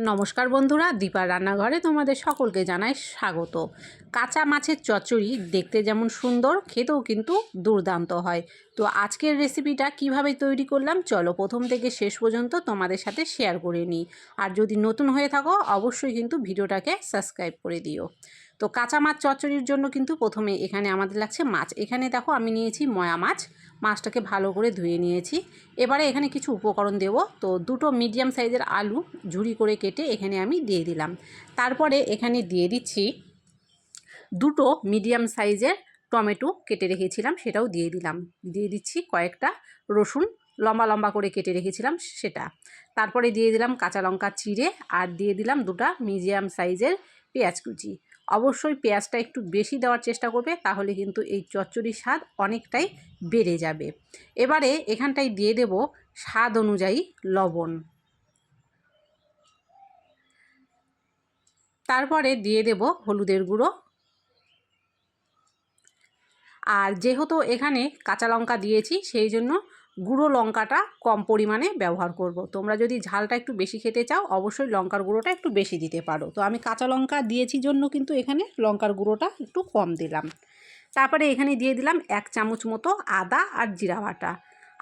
নমস্কার বন্ধুরা, দীপার রান্নাঘরে তোমাদের সকলকে জানাই স্বাগত। কাঁচা মাছের চচ্চড়ি দেখতে যেমন সুন্দর, খেতেও কিন্তু দুর্দান্ত হয়। তো আজকের রেসিপিটা কিভাবে তৈরি করলাম চলো প্রথম থেকে শেষ পর্যন্ত তোমাদের সাথে শেয়ার করে নিই। আর যদি নতুন হয়ে থাকো অবশ্যই কিন্তু ভিডিওটাকে সাবস্ক্রাইব করে দিও। তো কাঁচা মাছ চচ্চড়ির জন্য কিন্তু প্রথমে এখানে আমাদের লাগছে মাছ। এখানে দেখো আমি নিয়েছি ময়া মাছ, মাছটাকে ভালো করে ধুয়ে নিয়েছি। এবারে এখানে কিছু উপকরণ দেব। তো দুটো মিডিয়াম সাইজের আলু ঝুরি করে কেটে এখানে আমি দিয়ে দিলাম। তারপরে এখানে দিয়ে দিচ্ছি দুটো মিডিয়াম সাইজের টমেটো কেটে রেখেছিলাম, সেটাও দিয়ে দিলাম। দিয়ে দিচ্ছি কয়েকটা রসুন লম্বা লম্বা করে কেটে রেখেছিলাম সেটা। তারপরে দিয়ে দিলাম কাঁচা লঙ্কা চিড়ে, আর দিয়ে দিলাম দুটো মিডিয়াম সাইজের পেঁয়াজ কুচি। অবশ্যই পেঁয়াজটা একটু বেশি দেওয়ার চেষ্টা করবে, তাহলে কিন্তু এই চচ্চড়ির স্বাদ অনেকটাই বেড়ে যাবে। এবারে এখানটায় দিয়ে দেব স্বাদ অনুযায়ী লবণ। তারপরে দিয়ে দেব হলুদের গুঁড়ো। আর যেহেতু এখানে কাঁচা লঙ্কা দিয়েছি সেই জন্য গুঁড়ো লঙ্কাটা কম পরিমাণে ব্যবহার করব। তোমরা যদি ঝালটা একটু বেশি খেতে চাও অবশ্যই লঙ্কার গুঁড়োটা একটু বেশি দিতে পারো। তো আমি কাঁচা লঙ্কা দিয়েছি জন্য কিন্তু এখানে লঙ্কার গুঁড়োটা একটু কম দিলাম। তারপরে এখানে দিয়ে দিলাম 1 চামচ মতো আদা আর জিরা বাটা।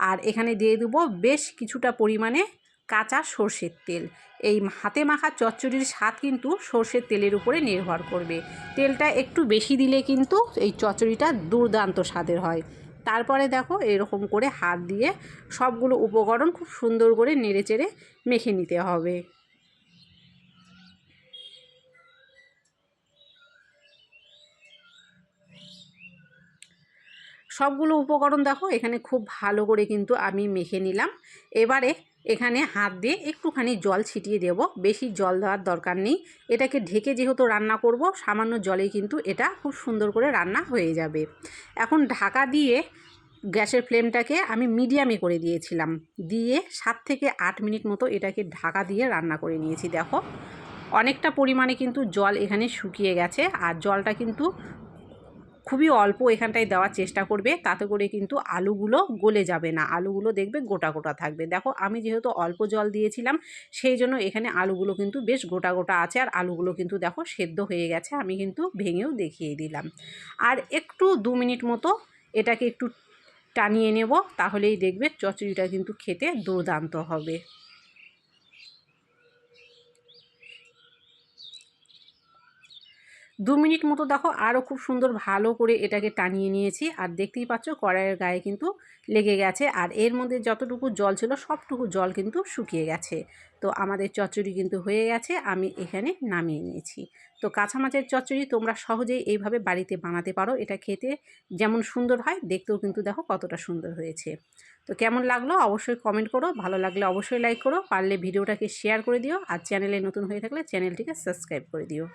আর এখানে দিয়ে দেবো বেশ কিছুটা পরিমাণে কাঁচা সর্ষের তেল। এই হাতে মাখা চচ্চড়ির স্বাদ কিন্তু সর্ষের তেলের উপরে নির্ভর করবে। তেলটা একটু বেশি দিলে কিন্তু এই চচ্চড়িটা দুর্দান্ত স্বাদের হয়। তারপরে দেখো এরকম করে হাত দিয়ে সবগুলো উপকরণ খুব সুন্দর করে নেড়েচেড়ে মেখে নিতে হবে। সবগুলো উপকরণ দেখো এখানে খুব ভালো করে কিন্তু আমি মেখে নিলাম। এবারে এখানে হাত দিয়ে একটুখানি জল ছিটিয়ে দেব, বেশি জল দেওয়ার দরকার নেই। এটাকে ঢেকে যেহেতু রান্না করব সামান্য জলেই কিন্তু এটা খুব সুন্দর করে রান্না হয়ে যাবে। এখন ঢাকা দিয়ে গ্যাসের ফ্লেমটাকে আমি মিডিয়ামে করে দিয়েছিলাম, দিয়ে 7 থেকে 8 মিনিট মতো এটাকে ঢাকা দিয়ে রান্না করে নিয়েছি। দেখো অনেকটা পরিমাণে কিন্তু জল এখানে শুকিয়ে গেছে, আর জলটা কিন্তু খুবই অল্প এখানটায় দেওয়ার চেষ্টা করবে, তাতে করে কিন্তু আলুগুলো গলে যাবে না, আলুগুলো দেখবে গোটা গোটা থাকবে। দেখো আমি যেহেতু অল্প জল দিয়েছিলাম সেই জন্য এখানে আলুগুলো কিন্তু বেশ গোটা গোটা আছে, আর আলুগুলো কিন্তু দেখো সেদ্ধ হয়ে গেছে। আমি কিন্তু ভেঙেও দেখিয়ে দিলাম। আর একটু 2 মিনিট মতো এটাকে একটু টানিয়ে নেব, তাহলেই দেখবে চচ্চড়িটা কিন্তু খেতে দুর্দান্ত হবে। 2 মিনিট মতো দেখো আরও খুব সুন্দর ভালো করে এটাকে টানিয়ে নিয়েছি। আর দেখতেই পাচ্ছ কড়াইয়ের গায়ে কিন্তু লেগে গেছে, আর এর মধ্যে যতটুকু জল ছিল সবটুকু জল কিন্তু শুকিয়ে গেছে। তো আমাদের চচ্চড়ি কিন্তু হয়ে গেছে, আমি এখানে নামিয়ে নিয়েছি। তো কাঁচা মাছের চচ্চড়ি তোমরা সহজেই এইভাবে বাড়িতে বানাতে পারো। এটা খেতে যেমন সুন্দর হয় দেখতেও কিন্তু দেখো কতটা সুন্দর হয়েছে। তো কেমন লাগলো অবশ্যই কমেন্ট করো, ভালো লাগলে অবশ্যই লাইক করো, পারলে ভিডিওটাকে শেয়ার করে দিও, আর চ্যানেলে নতুন হয়ে থাকলে চ্যানেলটিকে সাবস্ক্রাইব করে দিও।